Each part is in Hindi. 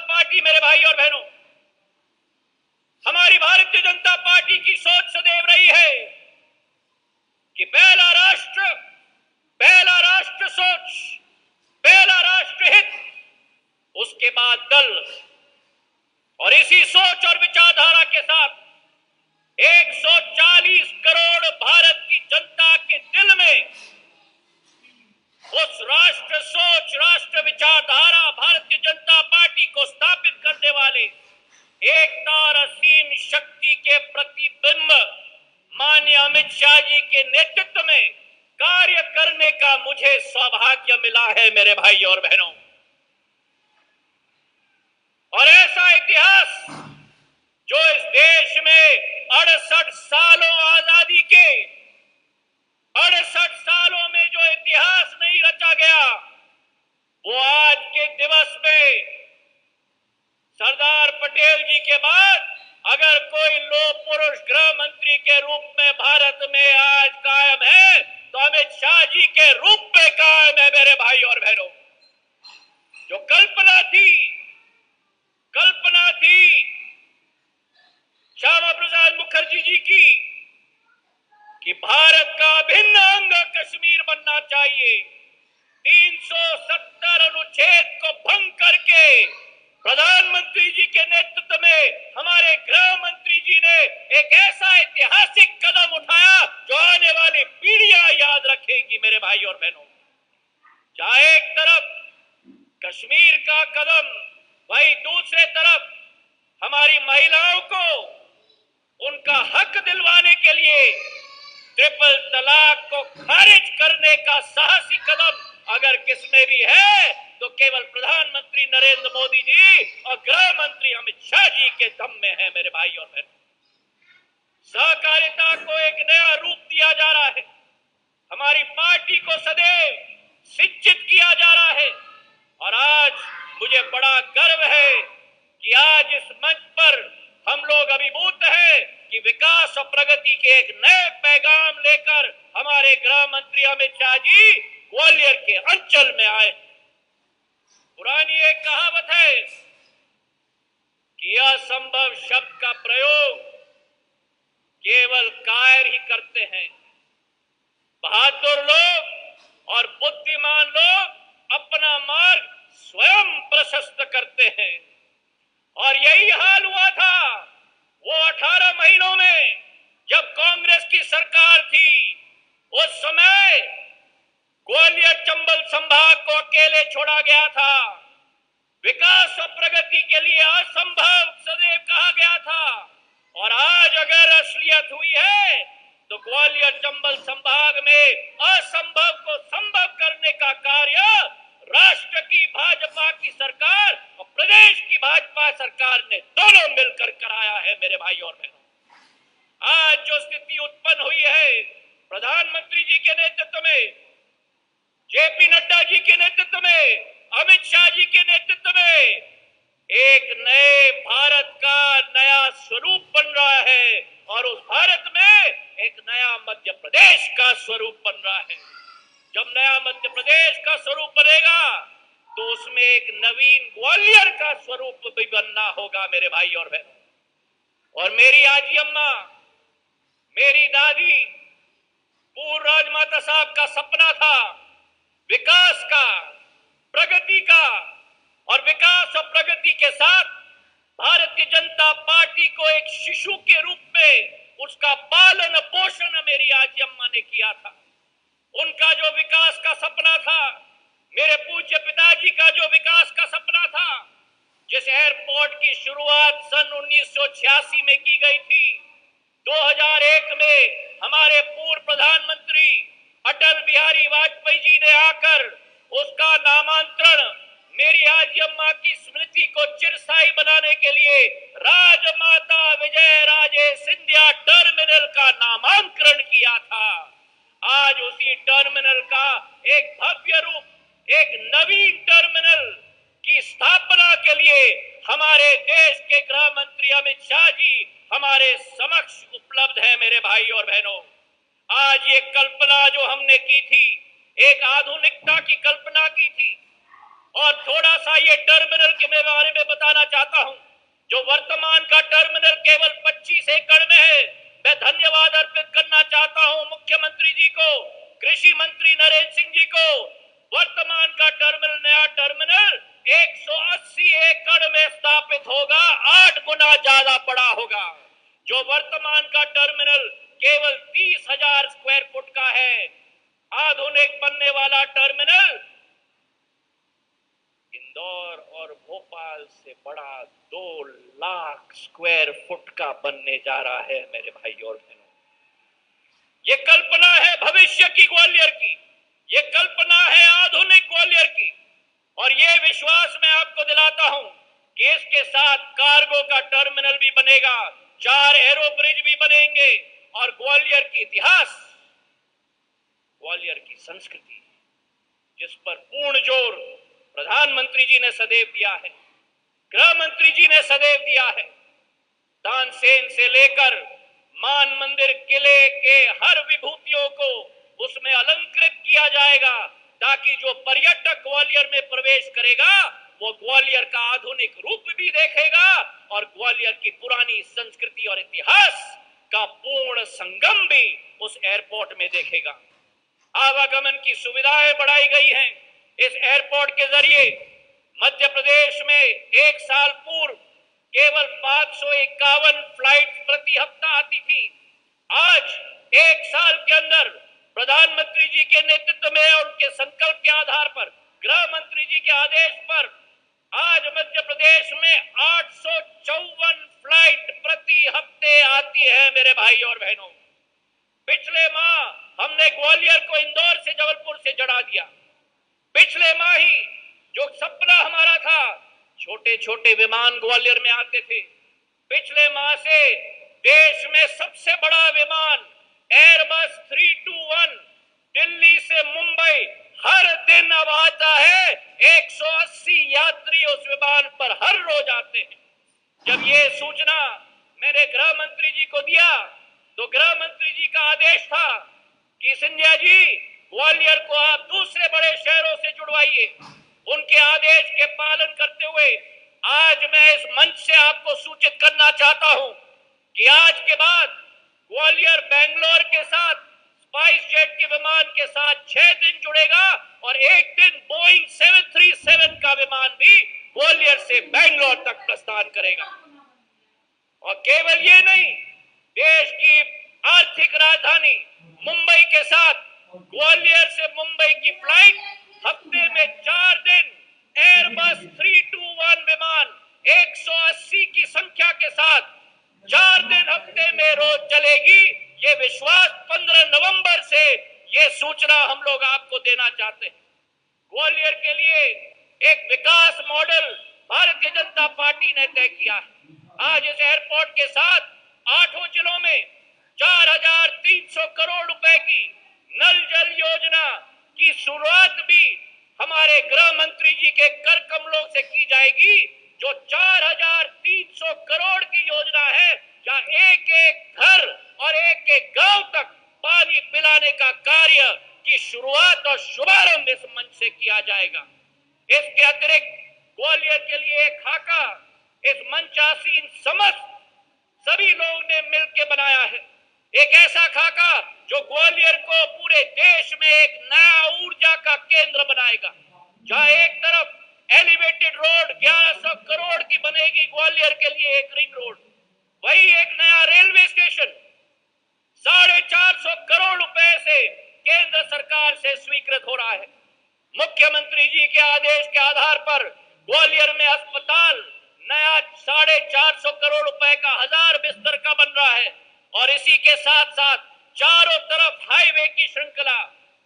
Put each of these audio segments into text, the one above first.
पार्टी, मेरे भाई और बहनों, हमारी भारतीय जनता पार्टी की सोच सदैव रही है कि पहला राष्ट्र सोच, पहला राष्ट्र हित, उसके बाद दल। और इसी सोच और विचारधारा के साथ 140 करोड़ भारत की जनता के दिल में उस राष्ट्र सोच, राष्ट्र विचारधारा, भारतीय जनता पार्टी को स्थापित करने वाले एकता और असीम शक्ति के प्रतिबिंब माननीय अमित शाह जी के नेतृत्व में कार्य करने का मुझे सौभाग्य मिला है, मेरे भाई और बहनों। और ऐसा इतिहास जो इस देश में 68 सालों आजादी के 68 सालों में जो इतिहास नहीं रचा गया, वो आज के दिवस में सरदार पटेल जी के बाद अगर कोई लोह पुरुष गृह मंत्री के रूप में भारत में आज कायम है तो अमित शाह जी के रूप में कायम है, मेरे भाई और बहनों। जो कल्पना थी श्यामा प्रसाद मुखर्जी जी की कि भारत का अभिन्न अंग कश्मीर बनना चाहिए, 370 अनुच्छेद को भंग करके प्रधानमंत्री जी के नेतृत्व में हमारे गृह मंत्री जी ने एक ऐसा ऐतिहासिक कदम उठाया जो आने वाली पीढ़ियां याद रखेगी, मेरे भाई और बहनों। चाहे एक तरफ कश्मीर का कदम, वहीं दूसरे तरफ हमारी महिलाओं को उनका हक दिलवाने के लिए ट्रिपल तलाक को खारिज करने का साहसी कदम अगर किसमें भी है तो केवल प्रधानमंत्री नरेंद्र मोदी जी और गृह मंत्री अमित शाह जी के दम में है, मेरे भाई और बहनों। सहकारिता को एक नया रूप दिया जा रहा है, हमारी पार्टी को सदैव शिक्षित किया जा रहा है। और आज मुझे बड़ा गर्व है कि आज इस मंच पर हम लोग अभिभूत हैं कि विकास और प्रगति के एक नए पैगाम लेकर हमारे गृह मंत्री अमित शाह जी ग्वालियर के अंचल में आए। पुरानी एक कहावत है कि असंभव शब्द का प्रयोग केवल कायर ही करते हैं। बहादुर लोग और बुद्धिमान लोग अपना मार्ग स्वयं प्रशस्त करते हैं। और यही हाल हुआ था वो 18 महीनों में जब कांग्रेस की सरकार थी। उस समय ग्वालियर चंबल संभाग को अकेले छोड़ा गया था। विकास और प्रगति के लिए असंभव सदैव कहा गया था। और आज अगर असलियत हुई है तो ग्वालियर चंबल संभाग में असंभव को संभव करने का कार्य राष्ट्र की भाजपा की सरकार और प्रदेश की भाजपा सरकार ने दोनों मिलकर कराया है, मेरे भाई और बहनों। आज जो स्थिति उत्पन्न हुई है प्रधानमंत्री जी के नेतृत्व में, जेपी नड्डा जी के नेतृत्व में, अमित शाह जी के नेतृत्व में एक नए भारत का नया स्वरूप बन रहा है। और उस भारत में एक नया मध्य प्रदेश का स्वरूप बन रहा है। जब नया मध्य प्रदेश का स्वरूप बनेगा तो उसमें एक नवीन ग्वालियर का स्वरूप भी बनना होगा, मेरे भाई और बहनों। और मेरी आजी अम्मा, मेरी दादी, पूर्व राजमाता साहब का सपना था विकास का, प्रगति का। और विकास और प्रगति के साथ भारतीय जनता पार्टी को एक शिशु के रूप में उसका पालन पोषण मेरी आजी अम्मा ने किया था। उनका जो विकास का सपना था, मेरे पूज्य पिताजी का जो विकास का सपना था, जिस एयरपोर्ट की शुरुआत सन 1986 में की गई थी, 2001 में हमारे पूर्व प्रधानमंत्री अटल बिहारी वाजपेयी जी ने आकर उसका नामांतरण मेरी आजी अम्मा की स्मृति को चिरस्थायी बनाने के लिए राजमाता विजय राजे सिंधिया टर्मिनल का नामांकन किया था। आज उसी टर्मिनल का एक भव्य रूप, एक नवीन टर्मिनल की स्थापना के लिए हमारे देश के गृह मंत्री अमित शाह जी हमारे समक्ष उपलब्ध है, मेरे भाई और बहनों। आज ये कल्पना जो हमने की थी, एक आधुनिकता की कल्पना की थी, और थोड़ा सा ये टर्मिनल के बारे में बताना चाहता हूं। जो वर्तमान का टर्मिनल केवल 25 एकड़ में है। मैं धन्यवाद अर्पित करना चाहता हूं मुख्यमंत्री जी को, कृषि मंत्री नरेंद्र सिंह जी को। वर्तमान का टर्मिनल, नया टर्मिनल 180 एकड़ में स्थापित होगा, 8 गुना ज्यादा बड़ा होगा। जो वर्तमान का टर्मिनल केवल 30,000 स्क्वायर फुट का है, आधुनिक बनने वाला टर्मिनल इंदौर और भोपाल से बड़ा 2 लाख स्क्वायर फुट का बनने जा रहा है मेरे भाई और बहनों। ये कल्पना है भविष्य की ग्वालियर की, ये कल्पना है आधुनिक ग्वालियर की। और ये विश्वास मैं आपको दिलाता हूं कि इसके साथ कार्गो का टर्मिनल भी बनेगा, 4 एरो ब्रिज भी बनेंगे और ग्वालियर की इतिहास, ग्वालियर की संस्कृति, जिस पर पूर्ण जोर प्रधानमंत्री जी ने सदैव दिया है, गृह मंत्री जी ने सदैव दिया है। तानसेन से लेकर मान मंदिर किले के हर विभूतियों को उसमें अलंकृत किया जाएगा, ताकि जो पर्यटक ग्वालियर में प्रवेश करेगा वो ग्वालियर का आधुनिक रूप भी देखेगा और ग्वालियर की पुरानी संस्कृति और इतिहास का पूर्ण संगम भी उस एयरपोर्ट में देखेगा। आवागमन की सुविधाएं बढ़ाई गई हैं। इस एयरपोर्ट के जरिए मध्य प्रदेश में एक साल पूर्व केवल 551 फ्लाइट प्रति हफ्ता आती थी। आज एक साल के अंदर प्रधानमंत्री जी के नेतृत्व में और उनके संकल्प के आधार पर, गृह मंत्री जी के आदेश पर आज मध्य प्रदेश में 854 फ्लाइट प्रति हफ्ते आती है मेरे भाई और बहनों। पिछले माह हमने ग्वालियर को इंदौर से, जबलपुर से जोड़ा दिया। पिछले माह ही जो सपना हमारा था, छोटे छोटे विमान ग्वालियर में आते थे। पिछले माह से देश में सबसे बड़ा विमान एयरबस 321 दिल्ली से मुंबई हर दिन अब आता है। 180 यात्री उस विमान पर हर रोज आते हैं। जब ये सूचना मैंने गृह मंत्री जी को दिया तो गृह मंत्री जी का आदेश था कि सिंधिया जी, ग्वालियर को आप दूसरे बड़े शहरों से जुड़वाइए। उनके आदेश के पालन करते हुए आज मैं इस मंच से आपको सूचित करना चाहता हूं कि आज के बाद ग्वालियर बेंगलोर के साथ स्पाइस जेट के विमान के साथ 6 दिन जुड़ेगा और एक दिन बोइंग 737 का विमान भी ग्वालियर से बेंगलोर तक प्रस्थान करेगा। और केवल ये नहीं, देश की आर्थिक राजधानी मुंबई के साथ ग्वालियर से मुंबई की फ्लाइट हफ्ते में 4 दिन एयरबस 321 विमान 180 की संख्या के साथ 4 दिन हफ्ते में रोज चलेगी। ये विश्वास 15 नवंबर से ये सूचना हम लोग आपको देना चाहते हैं। ग्वालियर के लिए एक विकास मॉडल भारतीय जनता पार्टी ने तय किया है। आज इस एयरपोर्ट के साथ 8 जिलों में 4,300 करोड़ रुपए की नल जल योजना की शुरुआत भी हमारे गृह मंत्री जी के कर कमलों से की जाएगी। जो 4,300 करोड़ की योजना है, जहां एक एक घर और एक एक गांव तक पानी पिलाने का कार्य की शुरुआत और शुभारंभ इस मंच से किया जाएगा। इसके अतिरिक्त ग्वालियर के लिए एक खाका इस मंचासीन समस्त सभी लोगों ने मिलकर बनाया है। एक ऐसा खाका जो ग्वालियर को पूरे देश में एक नया ऊर्जा का केंद्र बनाएगा। जहां एक तरफ एलिवेटेड रोड 1100 करोड़ की बनेगी ग्वालियर के लिए एक रिंग रोड, वही एक नया रेलवे स्टेशन 450 करोड़ रुपए से केंद्र सरकार से स्वीकृत हो रहा है। मुख्यमंत्री जी के आदेश के आधार पर ग्वालियर में अस्पताल नया 450 करोड़ रुपए का 1000 बिस्तर का बन रहा है। और इसी के साथ साथ चारों तरफ हाईवे की श्रृंखला,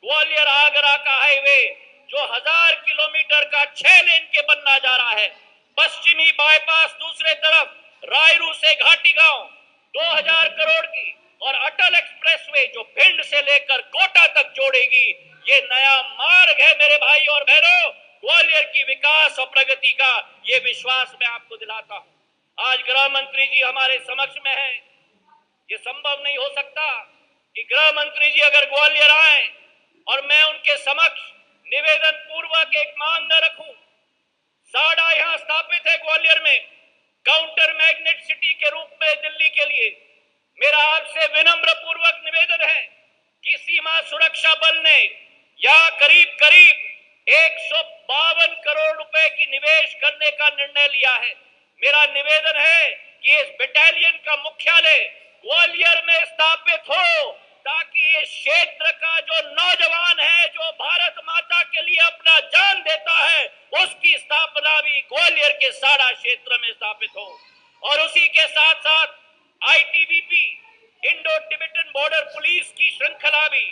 ग्वालियर आगरा का हाईवे जो 1000 किलोमीटर का 6 लेन के बनना जा रहा है। पश्चिमी बाईपास दूसरे तरफ रायरू से घाटी गांव 2000 करोड़ की, और अटल एक्सप्रेसवे जो भिंड से लेकर कोटा तक जोड़ेगी। ये नया मार्ग है मेरे भाई और बहनों, ग्वालियर की विकास और प्रगति का ये विश्वास मैं आपको दिलाता हूं। आज गृह मंत्री जी हमारे समक्ष में हैं। ये संभव नहीं हो सकता कि गृह मंत्री जी अगर ग्वालियर आए और मैं उनके समक्ष निवेदन पूर्वक एक मांग न रखूं ग्वालियर में काउंटर मैग्नेट सिटी के रूप में दिल्ली के लिए मेरा आपसे विनम्र पूर्वक निवेदन है कि सीमा सुरक्षा बल ने या करीब करीब 152 करोड़ रुपए की निवेश करने का निर्णय लिया है। मेरा निवेदन है कि इस बटालियन का मुख्यालय ग्वालियर में स्थापित हो, ताकि इस क्षेत्र का जो नौजवान है, जो भारत माता के लिए अपना जान देता है, उसकी स्थापना भी ग्वालियर के साड़ा क्षेत्र में स्थापित हो। और उसी के साथ साथ ITBP, Indo Tibetan border police की श्रृंखला भी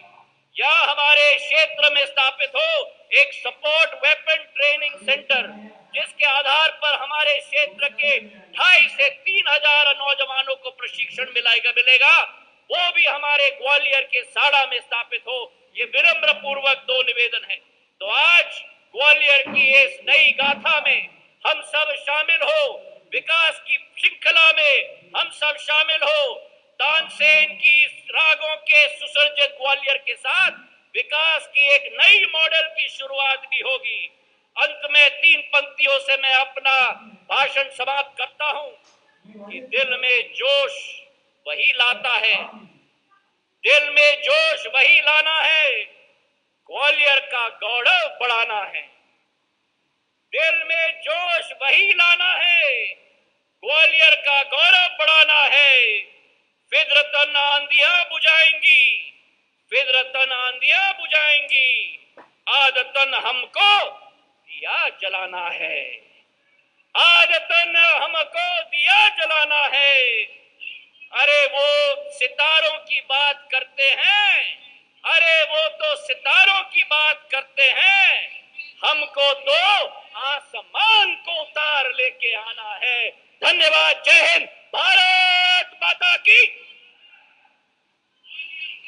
या हमारे क्षेत्र में स्थापित हो, एक सपोर्ट वेपन ट्रेनिंग सेंटर, जिसके आधार पर हमारे क्षेत्र के 2,500 से 3,000 नौजवानों को प्रशिक्षण मिलेगा, वो भी हमारे ग्वालियर के साड़ा में स्थापित हो। ये विनम्र पूर्वक 2 निवेदन है। तो आज ग्वालियर की इस नई गाथा में हम सब शामिल हो, विकास की श्रृंखला में हम सब शामिल हो। तानसेन की रागों के सुसज्जित ग्वालियर के साथ विकास की एक नई मॉडल की शुरुआत भी होगी। अंत में 3 पंक्तियों से मैं अपना भाषण समाप्त करता हूं कि दिल में जोश वही लाता है, दिल में जोश वही लाना है, ग्वालियर का गौरव बढ़ाना है। दिल में जोश वही लाना है, ग्वालियर का गौरव बढ़ाना है। फितरतन आंधियां बुझाएंगी, फितरतन आंधियां बुझाएंगी, आदतन हमको दिया जलाना है, आदतन हमको दिया जलाना है। अरे वो सितारों की बात करते हैं, अरे वो तो सितारों की बात करते हैं, हमको तो आसमान को उतार लेके आना है। धन्यवाद। जय हिंद। भारत माता की